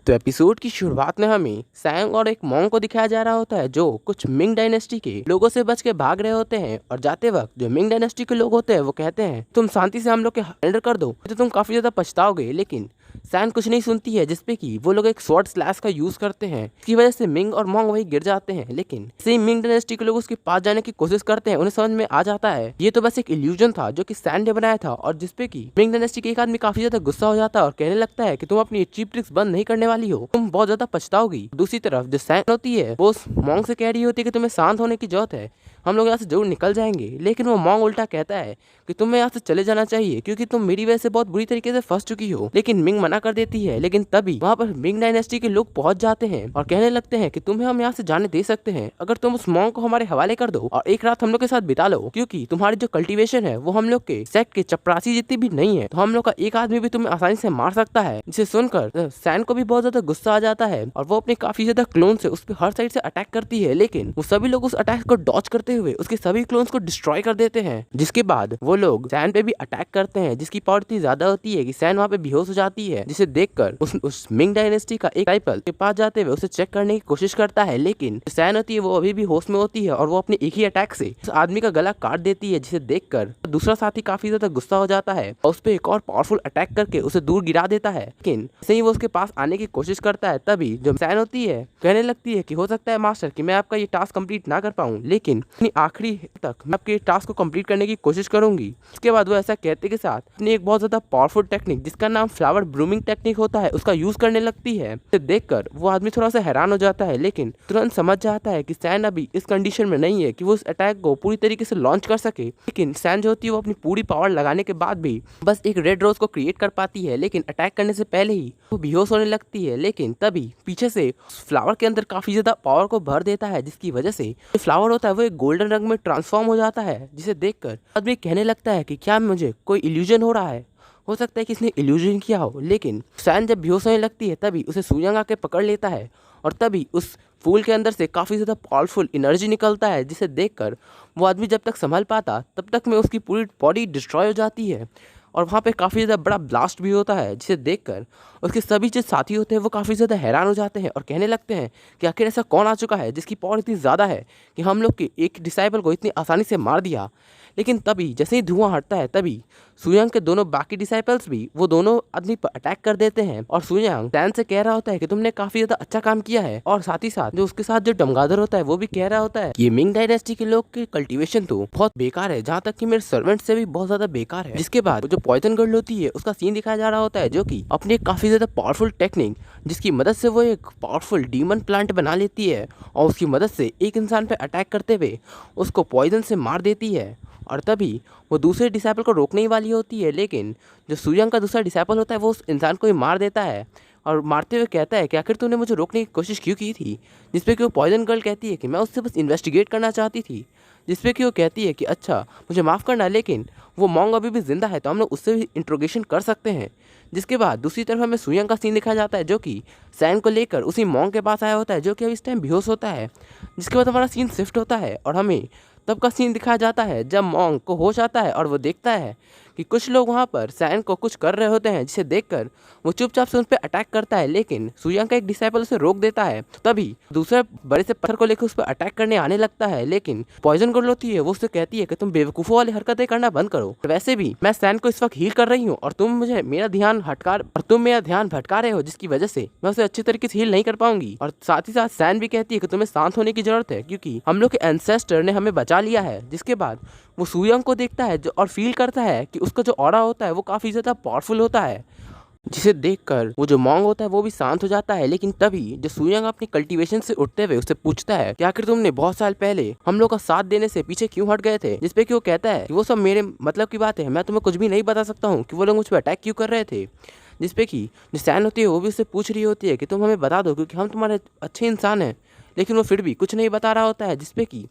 तो एपिसोड की शुरुआत में हमें सैंग और एक मॉन्ग को दिखाया जा रहा होता है जो कुछ मिंग डायनेस्टी के लोगों से बच के भाग रहे होते हैं। और जाते वक्त जो मिंग डायनेस्टी के लोग होते हैं वो कहते हैं तुम शांति से हम लोग के सरेंडर कर दो तो तुम काफी ज्यादा पछताओगे। लेकिन सैन कुछ नहीं सुनती है, जिसपे कि वो लोग एक स्वॉर्ड स्लैश का यूज करते हैं। इसकी वजह से मिंग और मॉन्ग वही गिर जाते हैं। लेकिन सेम मिंग डायनेस्टी के लोग उसके पास जाने की कोशिश करते हैं। उन्हें समझ में आ जाता है ये तो बस एक इल्यूजन था जो कि सैन ने बनाया था, और जिसपे कि मिंग डायनेस्टी के एक आदमी काफी ज्यादा गुस्सा हो जाता है और कहने लगता है कि तुम अपनी चीप ट्रिक्स बंद नहीं करने वाली हो, तुम बहुत ज्यादा पछताओगी। दूसरी तरफ जो सैन होती है वो मॉन्ग से कह रही होती है कि तुम्हें शांत होने की जरूरत है, हम लोग यहाँ से जरूर निकल जाएंगे। लेकिन वो मॉन्ग उल्टा कहता है कि तुम्हें यहाँ से चले जाना चाहिए क्योंकि तुम मेरी वजह से बहुत बुरी तरीके से फंस चुकी हो। लेकिन मिंग मना कर देती है। लेकिन तभी वहाँ पर मिंग डायनेस्टी के लोग पहुंच जाते हैं और कहने लगते हैं कि तुम्हें हम यहाँ से जाने दे सकते हैं अगर तुम उस मॉन्ग को हमारे हवाले कर दो और एक रात हम लोग के साथ बिता लो, क्योंकि तुम्हारी जो कल्टीवेशन है वो हम लोग के सेट के चपरासी जितनी भी नहीं है, तो हम लोग का एक आदमी भी तुम्हें आसानी से मार सकता है। जिसे सुनकर सैन को भी बहुत ज्यादा गुस्सा आ जाता है और वो अपने काफी ज्यादा क्लोन से उस पर हर साइड से अटैक करती है। लेकिन वो सभी लोग उस अटैक को डॉच करते हुए उसके सभी क्लोन्स को डिस्ट्रॉय कर देते हैं। जिसके बाद वो लोग सैन पे भी अटैक करते हैं, जिसकी पावर इतनी ज्यादा होती है कि सैन वहाँ पे बेहोश हो जाती है। जिसे देखकर उस मिंग डायनेस्टी का एक डिसाइपल के पास जाते हुए उसे चेक करने की कोशिश करता है। लेकिन सैन होती है वो अभी भी होश में होती है और वो अपने एक ही अटैक से उस आदमी का गला काट देती है। जिसे देखकर दूसरा साथी काफी ज्यादा गुस्सा हो जाता है और उस पर एक और पावरफुल अटैक करके उसे दूर गिरा देता है। लेकिन जैसे ही वो उसके पास आने की कोशिश करता है तभी जो सैन होती है कहने लगती है कि हो सकता है मास्टर कि मैं आपका ये टास्क कंप्लीट ना कर पाऊं, लेकिन अपनी आखिरी तक मैं आपके टास्क को कंप्लीट करने की कोशिश करूंगी। उसके बाद वो ऐसा कहते के साथ अपनी एक बहुत ज्यादा पावरफुल टेक्निक जिसका नाम फ्लावर ब्रूमिंग टेक्निक होता है उसका यूज करने लगती है। इसे देखकर वो आदमी थोड़ा सा हैरान हो जाता है, लेकिन तुरंत समझ जाता है कि सैन अभी इस कंडीशन में नहीं है कि वो इस अटैक को पूरी तरीके से लॉन्च कर सके। लेकिन सैन जो होती है वो अपनी पूरी पावर लगाने के बाद भी बस एक रेड रोज को क्रिएट कर पाती है। लेकिन अटैक करने से पहले ही वो बेहोश होने लगती है। लेकिन तभी पीछे से फ्लावर के अंदर काफी ज्यादा पावर को भर देता है, जिसकी वजह से जो फ्लावर होता है वो एक गोल्डन रंग में ट्रांसफॉर्म हो जाता है। जिसे देखकर आदमी कहने लगता है कि क्या मुझे कोई इल्यूजन हो रहा है, हो सकता है कि इसने इल्यूजन किया हो। लेकिन सैन जब बेहोश होने लगती है तभी उसे सूजंग आके पकड़ लेता है और तभी उस फूल के अंदर से काफ़ी ज़्यादा पावरफुल एनर्जी निकलता है। जिसे देखकर वो आदमी जब तक संभल पाता तब तक में उसकी पूरी बॉडी डिस्ट्रॉय हो जाती है और वहाँ पे काफ़ी ज़्यादा बड़ा ब्लास्ट भी होता है। जिसे देखकर उसके सभी जो साथी होते हैं वो काफ़ी ज़्यादा हैरान हो जाते हैं और कहने लगते हैं कि आखिर ऐसा कौन आ चुका है जिसकी पावर इतनी ज़्यादा है कि हम लोग के एक डिसाइबल को इतनी आसानी से मार दिया। लेकिन तभी जैसे ही धुआं हटता है तभी सुयांग के दोनों बाकी डिसाइपल्स भी वो दोनों आदमी पर अटैक कर देते हैं और सुयांग सैन से कह रहा होता है कि तुमने काफी ज्यादा अच्छा काम किया है। और साथ ही साथ जो उसके साथ जो चमगादड़ होता है वो भी कह रहा होता है ये मिंग डायनेस्टी के लोग के कल्टीवेशन तो बहुत बेकार है, जहाँ तक कि मेरे सर्वेंट से भी बहुत ज्यादा बेकार है। जिसके बाद जो पॉइजन गर्ल होती है उसका सीन दिखाया जा रहा होता है जो कि अपनी काफी ज्यादा पावरफुल टेक्निक जिसकी मदद से वो एक पावरफुल डीमन प्लांट बना लेती है और उसकी मदद से एक इंसान पे अटैक करते हुए उसको पॉइजन से मार देती है। और तभी वो दूसरे डिसाइपल को रोकने ही वाली होती है, लेकिन जो सुयांग का दूसरा डिसाइपल होता है वो उस इंसान को ही मार देता है और मारते हुए कहता है कि आखिर तूने मुझे रोकने की कोशिश क्यों की थी। जिसपे कि वो पॉइजन गर्ल कहती है कि मैं उससे बस इन्वेस्टिगेट करना चाहती थी। जिसपे कि वो कहती है कि अच्छा मुझे माफ़ करना, लेकिन वो मॉन्ग अभी भी जिंदा है तो हम लोग उससे भी इंट्रोगेशन कर सकते हैं। जिसके बाद दूसरी तरफ हमें सुयांग का सीन दिखाया जाता है जो कि सैन को लेकर उसी मॉन्ग के पास आया होता है जो कि अभी इस टाइम बेहोश होता है। जिसके बाद हमारा सीन शिफ्ट होता है और हमें तब का सीन दिखाया जाता है जब मॉन्ग को होश आता है और वो देखता है कि कुछ लोग वहाँ पर सैन को कुछ कर रहे होते हैं। जिसे देखकर वो चुपचाप से उन पर अटैक करता है, लेकिन सुयांग का एक डिसाइपल उसे रोक देता है। तभी दूसरे बड़े से पत्थर को लेकर उस पर अटैक करने आने लगता है, लेकिन पॉइजन गर्ल होती है वो उससे कहती है कि तुम बेवकूफ़ों वाली हरकतें करना बंद करो। वैसे भी मैं सैन को इस वक्त हील कर रही हूँ और तुम मेरा ध्यान भटका रहे हो, जिसकी वजह से मैं उसे अच्छी तरीके से हील नहीं कर पाऊंगी। और साथ ही साथ सैन भी कहती है कि तुम्हें शांत होने की जरूरत है क्योंकि हम लोग के एंसेस्टर ने हमें बचा लिया है। जिसके बाद वो सुयांग को देखता है जो और फील करता है कि उसका जो ऑरा होता है वो काफ़ी ज़्यादा पावरफुल होता है। जिसे देखकर वो जो मॉन्ग होता है वो भी शांत हो जाता है। लेकिन तभी जो सुयांग अपनी कल्टीवेशन से उठते हुए उससे पूछता है कि आखिर तुमने बहुत साल पहले हम लोग का साथ देने से पीछे क्यों हट गए थे। जिसपे कि वो कहता है कि वो सब मेरे मतलब की बात है, मैं तुम्हें कुछ भी नहीं बता सकता हूँ कि वो लोग मुझ पर अटैक क्यों कर रहे थे। जिसपे कि जो सैन होती है वो भी उससे पूछ रही होती है कि तुम हमें बता दो क्योंकि हम तुम्हारे अच्छे इंसान हैं, लेकिन वो फिर भी कुछ नहीं बता रहा होता है। जिसपे कि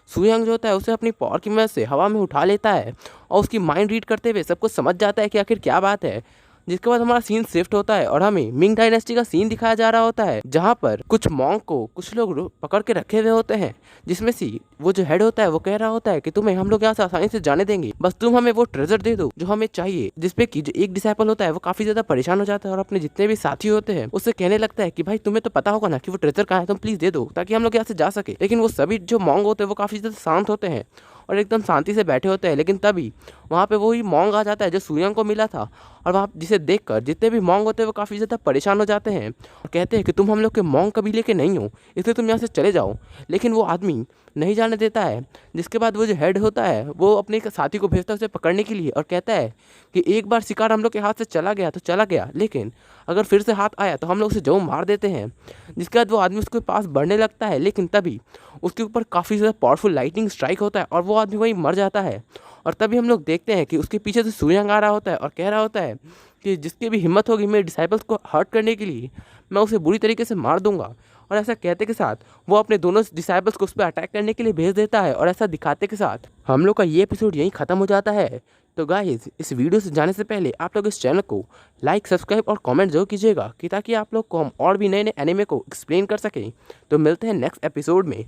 सुयांग जो होता है उसे अपनी पावर की मदद से हवा में उठा लेता है और उसकी माइंड रीड करते हुए सब कुछ समझ जाता है कि आखिर क्या बात है। जिसके बाद हमारा सीन शिफ्ट होता है और हमें मिंग डायनेस्टी का सीन दिखाया जा रहा होता है, जहाँ पर कुछ मॉन्क को कुछ लोग पकड़ के रखे हुए होते हैं, जिसमें से वो जो हेड होता है वो कह रहा होता है कि तुम्हें हम लोग यहाँ से आसानी से जाने देंगे, बस तुम हमें वो ट्रेजर दे दो जो हमें चाहिए। जिसपे कि जो एक डिसाइपल होता है वो काफी ज्यादा परेशान हो जाता है और अपने जितने भी साथी होते हैं उससे कहने लगता है कि भाई तुम्हें तो पता होगा ना कि वो ट्रेजर कहाँ है, तुम प्लीज दे दो ताकि हम लोग यहाँ से जा सके। लेकिन वो सभी जो मॉन्क होते हैं वो काफी ज्यादा शांत होते हैं और एकदम शांति से बैठे होते हैं। लेकिन तभी वहाँ पे वही मॉन्ग आ जाता है जो सूयंग को मिला था, और वहाँ जिसे देखकर जितने भी मॉन्ग होते हैं वो काफ़ी ज़्यादा परेशान हो जाते हैं और कहते हैं कि तुम हम लोग के मॉन्ग कबीले के नहीं हो, इसलिए तुम यहाँ से चले जाओ। लेकिन वो आदमी नहीं जाने देता है। जिसके बाद वो जो हेड होता है वो अपने एक साथी को भेजता है उसे पकड़ने के लिए और कहता है कि एक बार शिकार हम लोग के हाथ से चला गया तो चला गया, लेकिन अगर फिर से हाथ आया तो हम लोग उसे जरूर मार देते हैं। जिसके बाद वो आदमी उसके पास बढ़ने लगता है, लेकिन तभी उसके ऊपर काफ़ी ज़्यादा पावरफुल लाइटनिंग स्ट्राइक होता है और वो आदमी वहीं मर जाता है। और तभी हम लोग देखते हैं कि उसके पीछे से सूयंग आ रहा होता है और कह रहा होता है कि जिसकी भी हिम्मत होगी मेरे डिसाइपल्स को हर्ट करने के लिए, मैं उसे बुरी तरीके से मार दूंगा। और ऐसा कहते के साथ वो अपने दोनों डिसाइपल्स को उस पर अटैक करने के लिए भेज देता है और ऐसा दिखाते के साथ हम लोग का ये एपिसोड यहीं ख़त्म हो जाता है। तो गाइस, इस वीडियो से जाने से पहले आप लोग इस चैनल को लाइक, सब्सक्राइब और कमेंट जरूर कीजिएगा कि ताकि आप लोग को हम और भी नए नए एनिमे को एक्सप्लेन कर सकें। तो मिलते हैं नेक्स्ट एपिसोड में।